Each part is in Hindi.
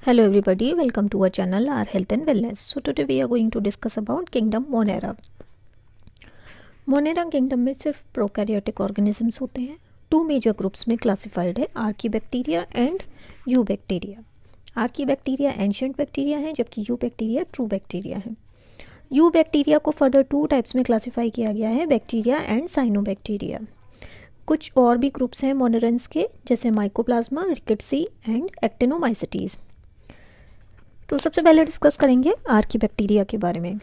Hello everybody, welcome to our channel, our health and wellness. So today we are going to discuss about kingdom Monera. Monera kingdom में सिर्फ प्रोकैरियोटिक ऑर्गेनिजम्स होते हैं। टू मेजर ग्रुप्स में क्लासिफाइड है, archaebacteria and you bacteria. Archaebacteria ancient bacteria है, जबकि यू बैक्टीरिया ट्रू बैक्टीरिया है। यू बैक्टीरिया को फर्दर टू टाइप्स में क्लासिफाई किया गया है, बैक्टीरिया एंड साइनोबैक्टीरिया। कुछ और भी ग्रुप्स हैं मोनेरेंस के, जैसे माइकोप्लाज्मा, रिकेट्सी एंड एक्टिनोमाइसिटीज। तो सबसे पहले डिस्कस करेंगे आर्कीबैक्टीरिया के बारे में।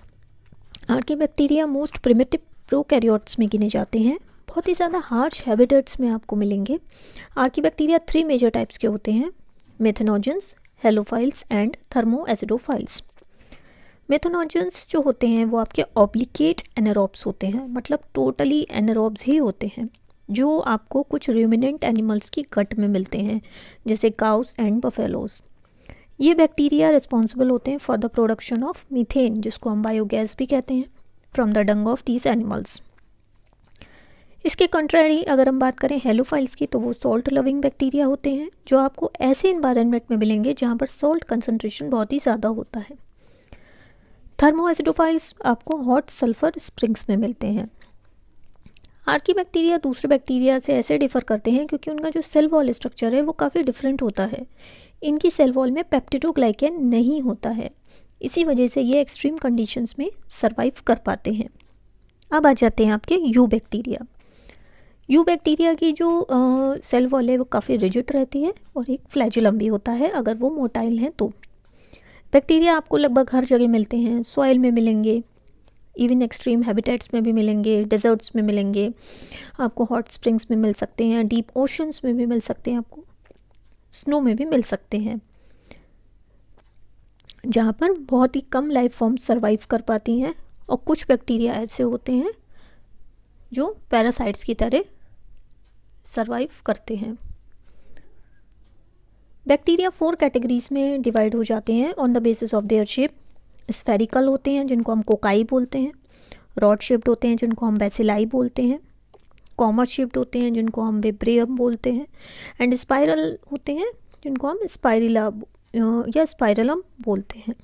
आर्कीबैक्टीरिया मोस्ट प्रिमिटिव प्रोकैरियोट्स में गिने जाते हैं। बहुत ही ज़्यादा हार्श हैबिटेट्स में आपको मिलेंगे। आर्कीबैक्टीरिया थ्री मेजर टाइप्स के होते हैं, मेथनोजेंस, हेलोफाइल्स एंड थर्मोएसिडोफाइल्स। मेथनोजेंस जो होते हैं वो आपके ऑब्लिकेट एनारोब्स होते हैं, मतलब टोटली एनारोब्स ही होते हैं, जो आपको कुछ रूमिनेंट एनिमल्स की गट में मिलते हैं, जैसे काउस एंड बफेलोज। ये बैक्टीरिया रिस्पॉन्सिबल होते हैं for the production of methane, जिसको हम बायोगैस भी कहते हैं, from the Dang of these animals. इसके कंट्रारी अगर हम बात करें हेलोफाइल्स की, तो वो सॉल्ट लविंग बैक्टीरिया होते हैं, जो आपको ऐसे इन्वायरमेंट में मिलेंगे जहाँ पर सॉल्ट कंसनट्रेशन बहुत ही ज़्यादा होता है। थर्मोएसिडोफाइल्स आपको हॉट सल्फर स्प्रिंग्स में मिलते हैं। आर्कीबैक्टीरिया दूसरे बैक्टीरिया से ऐसे डिफर करते हैं क्योंकि उनका जो सेल वॉल स्ट्रक्चर है वो काफ़ी डिफरेंट होता है। इनकी सेल वॉल में पेप्टिडोग्लाइकेन नहीं होता है, इसी वजह से ये एक्सट्रीम कंडीशंस में सरवाइव कर पाते हैं। अब आ जाते हैं आपके यू बैक्टीरिया। यू बैक्टीरिया की जो सेल वॉल है वो काफ़ी रिजिड रहती है और एक फ्लैजिलम भी होता है अगर वो मोटाइल हैं तो। बैक्टीरिया आपको लगभग हर जगह मिलते हैं, सॉइल में मिलेंगे, इवन एक्सट्रीम हैबिटेट्स में भी मिलेंगे, डेजर्ट्स में मिलेंगे, आपको हॉट स्प्रिंग्स में मिल सकते हैं, डीप ओशंस में भी मिल सकते हैं, आपको स्नो में भी मिल सकते हैं, जहाँ पर बहुत ही कम लाइफ फॉर्म सरवाइव कर पाती हैं। और कुछ बैक्टीरिया ऐसे होते हैं जो पैरासाइट्स की तरह सरवाइव करते हैं। बैक्टीरिया फोर कैटेगरीज में डिवाइड हो जाते हैं on the basis of their shape. Spherical होते हैं जिनको हम कोकाई बोलते हैं, रॉड शेप्ड होते हैं जिनको हम बेसिलाई बोलते हैं, कॉमर शेप्ड होते हैं जिनको हम विब्रियम बोलते हैं, एंड स्पाइरल होते हैं जिनको हम स्पाइरिला या स्पाइरलम बोलते हैं।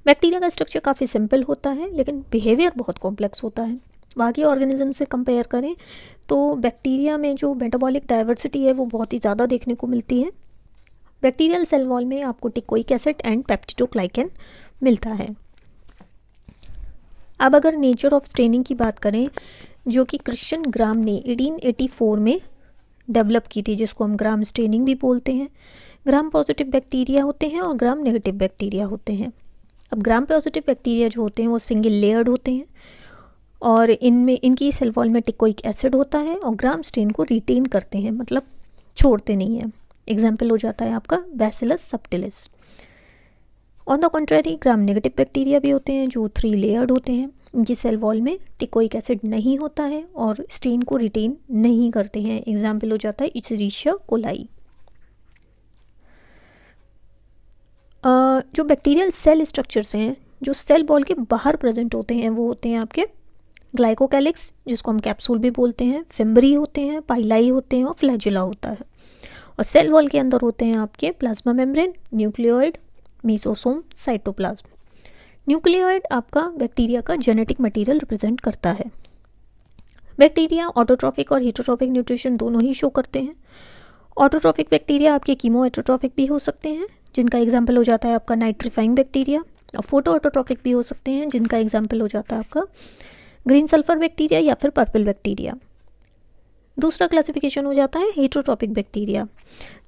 बैक्टीरिया का स्ट्रक्चर काफ़ी सिंपल होता है, लेकिन बिहेवियर बहुत कॉम्प्लेक्स होता है। बाकी ऑर्गेनिज्म से कंपेयर करें तो बैक्टीरिया में जो मेटाबॉलिक डाइवर्सिटी है वो बहुत ही ज़्यादा देखने को मिलती है। बैक्टीरियल सेल वॉल में आपको टिकोइक एसिड एंड पेप्टिडोग्लाइकेन मिलता है। अब अगर नेचर ऑफ स्ट्रेनिंग की बात करें, जो कि क्रिश्चियन ग्राम ने 1884 में डेवलप की थी, जिसको हम ग्राम स्ट्रेनिंग भी बोलते हैं। ग्राम पॉजिटिव बैक्टीरिया होते हैं और ग्राम नेगेटिव बैक्टीरिया होते हैं। अब ग्राम पॉजिटिव बैक्टीरिया जो होते हैं वो सिंगल लेयर्ड होते हैं और इनमें इनकी सेल वॉल में टिकोइक एसिड होता है और ग्राम स्ट्रेन को रिटेन करते हैं, मतलब छोड़ते नहीं हैं। एग्जाम्पल हो जाता है आपका bacillus subtilis. On the contrary gram negative bacteria भी होते हैं जो थ्री लेयर्ड होते हैं। इनकी सेल वॉल में टिकोइक एसिड नहीं होता है और स्ट्रेन को रिटेन नहीं करते हैं। एग्जाम्पल हो जाता है इचरीशिया कोलाई। जो बैक्टीरियल सेल स्ट्रक्चर्स हैं जो सेल वॉल के बाहर प्रेजेंट होते हैं वो होते हैं आपके ग्लाइकोकैलिक्स, जिसको हम कैप्सूल भी बोलते हैं, फिम्बरी होते हैं, पाइलाई होते हैं और फ्लैजिला होता है। और सेल वॉल के अंदर होते हैं आपके plasma membrane, nucleoid, mesosome, cytoplasm. Nucleoid आपका बैक्टीरिया का जेनेटिक मटेरियल रिप्रेजेंट करता है। बैक्टीरिया ऑटोट्रॉफिक और हेटरोट्रॉफिक न्यूट्रिशन दोनों ही शो करते हैं। ऑटोट्रॉफिक बैक्टीरिया आपके कीमोएटोट्रॉफिक भी हो सकते हैं, जिनका एग्जाम्पल हो जाता है आपका नाइट्रीफाइंग बैक्टीरिया, और फोटो ऑटोट्रॉफिक भी हो सकते हैं, जिनका एग्जाम्पल हो जाता है आपका ग्रीन सल्फर बैक्टीरिया या फिर पर्पल बैक्टीरिया। दूसरा क्लासिफिकेशन हो जाता है हेटरोट्रॉफिक बैक्टीरिया,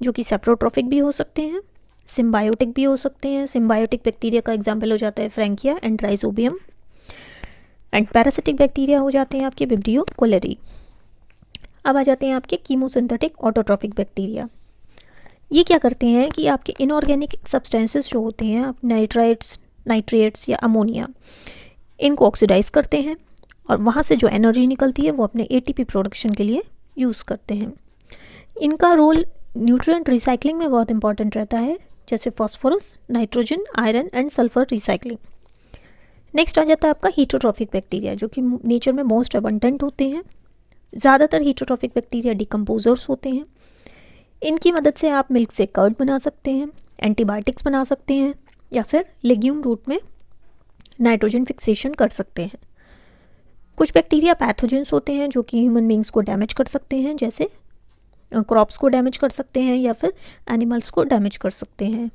जो कि सेप्रोट्रॉफिक भी हो सकते हैं, सिम्बायोटिक भी हो सकते हैं। सिम्बायोटिक बैक्टीरिया का एग्जाम्पल हो जाता है Frankia and rhizobium. And parasitic bacteria हो जाते हैं आपके विब्रियो कोलेरी। अब आ जाते हैं आपके कीमोसिंथेटिक ऑटोट्रॉफिक बैक्टीरिया। ये क्या करते हैं कि आपके इनऑर्गेनिक सब्सटेंसेस जो होते हैं, आप नाइट्राइट्स, नाइट्रेट्स या अमोनिया, इनको ऑक्सीडाइज करते हैं और वहाँ से जो एनर्जी निकलती है वो अपने एटीपी प्रोडक्शन के लिए यूज़ करते हैं। इनका रोल न्यूट्रिएंट रिसाइकलिंग में बहुत इंपॉर्टेंट रहता है, जैसे phosphorus, nitrogen, iron and sulphur recycling. Next आ जाता है आपका हीटोट्रॉफिक बैक्टीरिया, जो कि नेचर में मोस्ट अबंडेंट होते हैं। ज़्यादातर हीटोट्रॉफिक बैक्टीरिया डिकम्पोजर्स होते हैं। इनकी मदद से आप मिल्क से कर्ड बना सकते हैं, एंटीबायोटिक्स बना सकते हैं, या फिर लेग्यूम रूट में नाइट्रोजन फिक्सेशन कर सकते हैं। कुछ बैक्टीरिया पैथोजेंस होते हैं जो कि ह्यूमन बींग्स को डैमेज कर सकते हैं, जैसे क्रॉप्स को डैमेज कर सकते हैं या फिर एनिमल्स को डैमेज कर सकते हैं,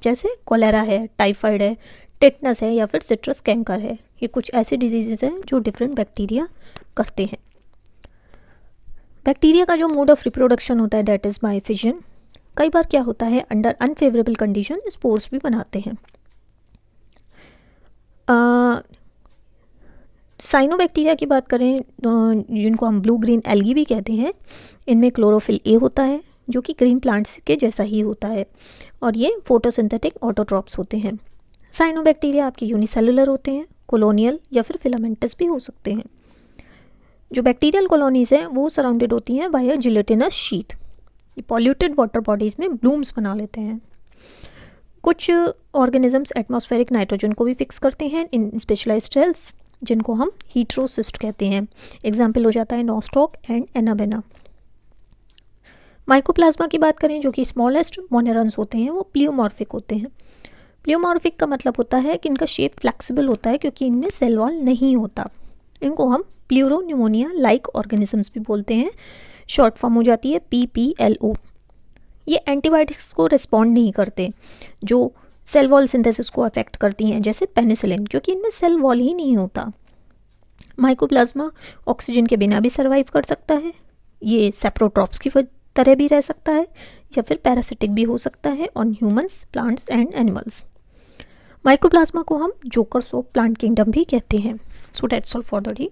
जैसे कोलेरा है, टाइफाइड है, टेटनस है या फिर सिट्रस कैंकर है। ये कुछ ऐसे डिजीजेस हैं जो डिफरेंट बैक्टीरिया करते हैं। बैक्टीरिया का जो मोड ऑफ रिप्रोडक्शन होता है दैट इज़ बाय फिजन। कई बार क्या होता है, अंडर अनफेवरेबल कंडीशन स्पोर्स भी बनाते हैं। साइनोबैक्टीरिया की बात करें जिनको हम ब्लू ग्रीन एल्गी भी कहते हैं, इनमें क्लोरोफिल ए होता है जो कि ग्रीन प्लांट्स के जैसा ही होता है, और ये फोटोसिंथेटिक ऑटोट्रॉप्स होते हैं। साइनोबैक्टीरिया आपके यूनिसेलुलर होते हैं, कॉलोनियल या फिर फिलामेंटस भी हो सकते हैं। जो बैक्टीरियल कॉलोनीज हैं वो सराउंडेड होती हैं बाय अ जिलेटिनस शीथ। ये पॉल्यूटेड वाटर बॉडीज़ में ब्लूम्स बना लेते हैं। कुछ ऑर्गेनिजम्स एटमॉस्फेरिक नाइट्रोजन को भी फिक्स करते हैं इन स्पेशलाइज्ड सेल्स, जिनको हम हीट्रोसिस्ट कहते हैं। एग्जाम्पल हो जाता है नॉस्टॉक एंड एनाबेना। माइकोप्लाज्मा की बात करें जो कि स्मॉलेस्ट मोनेरॉन्स होते हैं, वो प्लियोमॉर्फिक होते हैं। प्लियोमॉर्फिक का मतलब होता है कि इनका शेप फ्लेक्सिबल होता है क्योंकि इनमें सेल वॉल नहीं होता। इनको हम प्लूरोन्यूमोनिया लाइक ऑर्गेनिजम्स भी बोलते हैं। शॉर्ट फॉर्म हो जाती है PPLO। ये एंटीबायोटिक्स को रिस्पॉन्ड नहीं करते जो सेल वॉल सिंथेसिस को अफेक्ट करती हैं, जैसे पेनिसिलिन, क्योंकि इनमें सेल वॉल ही नहीं होता। माइकोप्लाज्मा ऑक्सीजन के बिना भी सर्वाइव कर सकता है। ये सेप्रोट्रॉफ्स की तरह भी रह सकता है या फिर पैरासिटिक भी हो सकता है on humans, plants and animals. Mycoplasma को हम जोकर्स ऑफ प्लांट किंगडम भी कहते हैं। So that's all for the day.